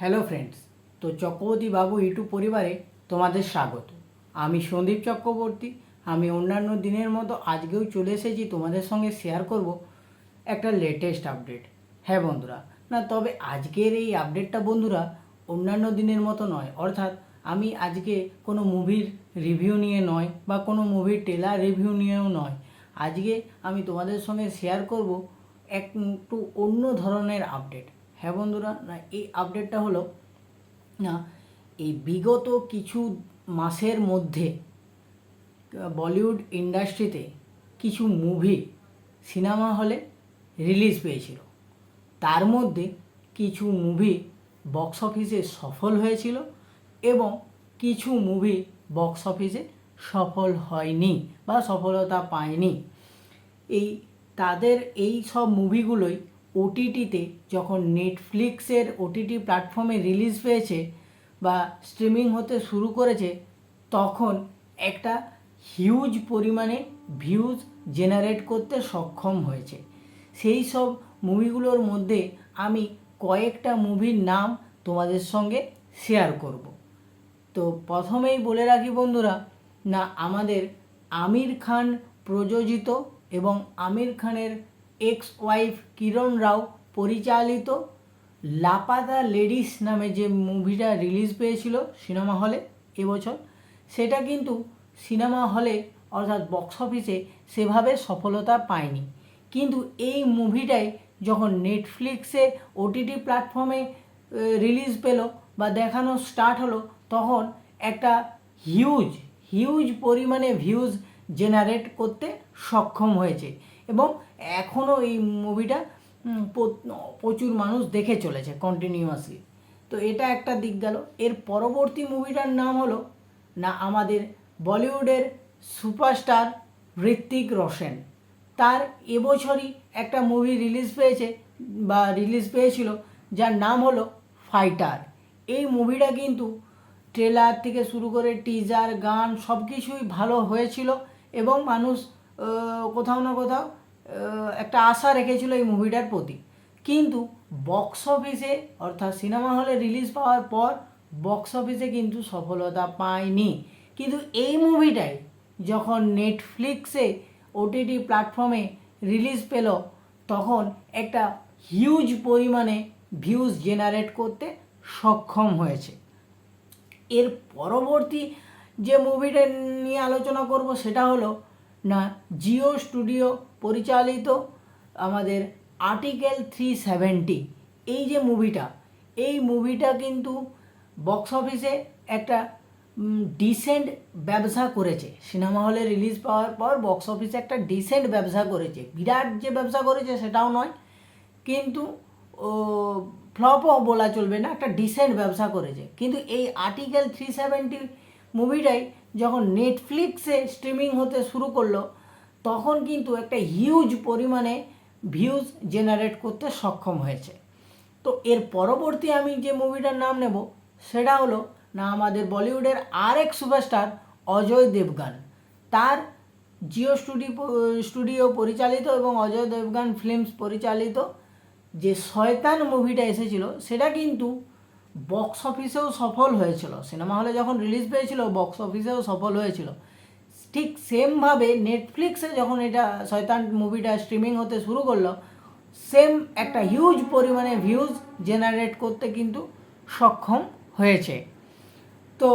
Hello friends, তো চক্রবর্তী বাবু YouTube পরিবারে তোমাদের স্বাগত। আমি সন্দীপ চক্রবর্তী। আমি অন্যান্য দিনের মতো আজকেও চলে এসেছি তোমাদের সঙ্গে শেয়ার করব একটা লেটেস্ট আপডেট। হ্যাঁ বন্ধুরা, না তবে আজকের এই আপডেটটা বন্ধুরা অন্যান্য দিনের মতো নয়, অর্থাৎ আমি আজকে কোনো মুভির রিভিউ নিয়ে নয় বা কোনো মুভির ট্রেলার রিভিউ নিয়েও নয়। আজকে আমি তোমাদের সঙ্গে শেয়ার করব একটু অন্য ধরনের আপডেট। হ্যাঁ বন্ধুরা, না এই আপডেটটা হলো না এই বিগত কিছু মাসের মধ্যে বলিউড ইন্ডাস্ট্রিতে কিছু মুভি সিনেমা হলে রিলিজ পেয়েছিল। তার মধ্যে কিছু মুভি বক্স অফিসে সফল হয়েছিল এবং কিছু মুভি বক্স অফিসে সফল হয়নি বা সফলতা পায়নি। তাদের এই সব মুভিগুলোই ওটিটিতে যখন নেটফ্লিক্সের ওটিটি প্ল্যাটফর্মে রিলিজ পেয়েছে বা স্ট্রিমিং হতে শুরু করেছে, তখন একটা হিউজ পরিমাণে ভিউজ জেনারেট করতে সক্ষম হয়েছে। সেই সব মুভিগুলোর মধ্যে আমি কয়েকটা মুভির নাম তোমাদের সঙ্গে শেয়ার করব। তো প্রথমেই বলে রাখি বন্ধুরা, না আমাদের আমির খান প্রযোজিত এবং আমির খানের এক্স ওয়াইফ কিরণ রাও পরিচালিত লাপাতা লেডিস নামে যে মুভিটা রিলিজ পেয়েছিল সিনেমা হলে এবছর, সেটা কিন্তু সিনেমা হলে অর্থাৎ বক্স অফিসে সেভাবে সফলতা পায়নি। কিন্তু এই মুভিটাই যখন নেটফ্লিক্সে ওটিটি প্ল্যাটফর্মে রিলিজ পেল বা দেখানো স্টার্ট হলো, তখন একটা হিউজ পরিমাণে ভিউজ জেনারেট করতে সক্ষম হয়েছে এবং এখনও এই মুভিটা প্রচুর মানুষ দেখে চলেছে কন্টিনিউয়াসলি। তো এটা একটা দিক গেল। এর পরবর্তী মুভিটার নাম হলো না আমাদের বলিউডের সুপারস্টার ঋত্বিক রোশন। তার এবছরই একটা মুভি রিলিজ পেয়েছিল যার নাম হলো ফাইটার। এই মুভিটা কিন্তু ট্রেলার থেকে শুরু করে টিজার, গান সব কিছুই ভালো হয়েছিল এবং মানুষ কোথাও না কোথাও একটা আশা রেখেছিল এই মুভিটার প্রতি। কিন্তু বক্স অফিসে অর্থাৎ সিনেমা হলে রিলিজ পাওয়ার পর বক্স অফিসে কিন্তু সফলতা পায়নি। কিন্তু এই মুভিটাই যখন নেটফ্লিক্সে ওটিটি প্ল্যাটফর্মে রিলিজ পেল, তখন একটা হিউজ পরিমাণে ভিউজ জেনারেট করতে সক্ষম হয়েছে। এর পরবর্তী যে মুভিটা নিয়ে আলোচনা করব সেটা হলো না জিও স্টুডিও পরিচালিত আমাদের আর্টিকেল 370। এই যে মুভিটা কিন্তু বক্স অফিসে একটা ডিসেন্ট ব্যবসা করেছে। সিনেমা হলে রিলিজ পাওয়ার পর বক্স অফিসে একটা ডিসেন্ট ব্যবসা করেছে, বিরাট যে ব্যবসা করেছে সেটাও নয়, কিন্তু ফ্লপও বলা চলবে না, একটা ডিসেন্ট ব্যবসা করেছে। কিন্তু এই আর্টিকেল 370 মুভিটাই যখন নেটফ্লিক্সে স্ট্রিমিং হতে শুরু করলো, তখন কিন্তু একটা হিউজ পরিমাণে ভিউজ জেনারেট করতে সক্ষম হয়েছে। তো এর পরবর্তী আমি যে মুভিটার নাম নেব সেটা হলো না আমাদের বলিউডের আরেক সুপারস্টার অজয় দেবগান। তার জিও স্টুডিও পরিচালিত এবং অজয় দেবগান ফিল্মস পরিচালিত যে শয়তান মুভিটা এসেছিল, সেটা কিন্তু বক্স অফিসেও সফল হয়েছিল। সিনেমা হলে যখন রিলিজ পেয়েছিল বক্স অফিসেও সফল হয়েছিল। ঠিক সেমভাবে নেটফ্লিক্সে যখন এটা শয়তান মুভিটা স্ট্রিমিং হতে শুরু করলো, সেম একটা হিউজ পরিমাণে ভিউজ জেনারেট করতে কিন্তু সক্ষম হয়েছে। তো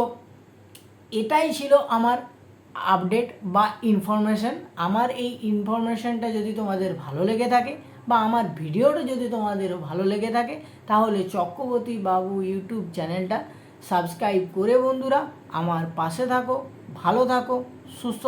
এটাই ছিল আমার আপডেট বা ইনফরমেশন। আমার এই ইনফরমেশনটা যদি তোমাদের ভালো লেগে থাকে বা আমার ভিডিওটা যদি তোমাদের ভালো লেগে থাকে, তাহলে চক্রবর্তী বাবু ইউটিউব চ্যানেলটা সাবস্ক্রাইব করে বন্ধুরা আমার পাশে থাকো, ভালো থাকো, সুস্থ